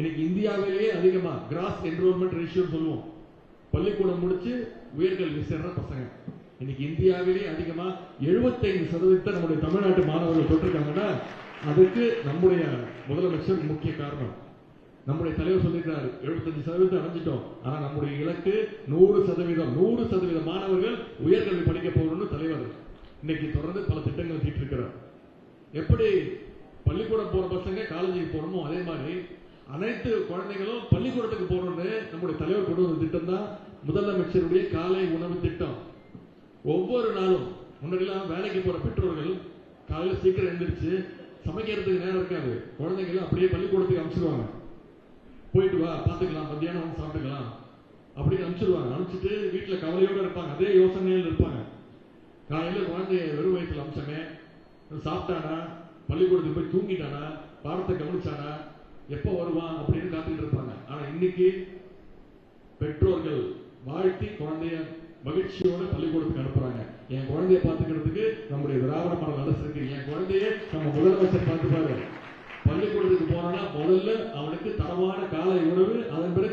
இன்னைக்கு இந்தியாவிலேயே அதிகமா கிராஸ் என்ரோல்மெண்ட் ரேஷியோ சொல்லுவோம், பள்ளிக்கூடம் முடிச்சு உயர்கல்வி சேர்ற பசங்க இன்னைக்கு இந்தியாவிலேயே அதிகமா 75% நம்முடைய தமிழ்நாட்டு மாணவர்கள் தொட்டிருக்காங்கன்னா அதுக்கு நம்முடைய முதலமைச்சர் முக்கிய காரணம். நம்முடைய தலைவர் சொல்லியிருக்கிறார் 75% அடைஞ்சிட்டோம், ஆனா நம்முடைய இலக்கு 100% மாணவர்கள் உயர்கல்வி படிக்க போகணும்னு தலைவர் இன்னைக்கு தொடர்ந்து பல திட்டங்கள் தீட்டிருக்கிறார். எப்படி பள்ளிக்கூடம் போற பசங்க காலேஜுக்கு போகணுமோ அதே மாதிரி அனைத்து குழந்தைகளும் பள்ளிக்கூடத்துக்கு போகணும்னு நம்முடைய தலைவர் கொண்டு வந்த திட்டம் தான் முதலமைச்சருடைய காலை உணவு திட்டம். ஒவ்வொரு நாளும் முன்னாடிலாம் வேலைக்கு போற பெற்றோர்கள் காலையில சீக்கிரம் எழுந்திரிச்சு சமைக்கிறதுக்கு நேரம் இருக்காது, குழந்தைங்களை அப்படியே பள்ளிக்கூடத்துக்கு அனுப்பிச்சிடுவாங்க. போயிட்டு வா பார்த்துக்கலாம், மத்தியானம் வந்து சாப்பிட்டுக்கலாம் அப்படின்னு அனுப்பிச்சிடுவாங்க. அனுப்பிச்சிட்டு வீட்டுல கவலையோட இருப்பாங்க, அதே யோசனையில் இருப்பாங்க. காலையில குழந்தைய வெறும் வயிற்றுல அம்சமே சாப்பிட்டானா, பள்ளிக்கூடத்துக்கு போய் தூங்கிட்டானா, பாடத்தை கவனிச்சானா, எப்ப வருவான் அப்படின்னு காத்துட்டு இருப்பாங்க. ஆனா இன்னைக்கு பெற்றோர்கள் வாழ்த்தி குழந்தைய மகிழ்ச்சியோட பள்ளிக்கூடத்துக்கு அனுப்புறாங்க. என் குழந்தைய பார்த்துக்கிறதுக்கு நம்முடைய திராவிட மாடல் அரசு இருக்கு, என் குழந்தைய நம்ம முதலமைச்சர் பார்த்துப்பாரு. பள்ளிக்கூடத்துக்கு போனா முதல்ல அவனுக்கு தரமான காலை உணவு, அதன் பிறகு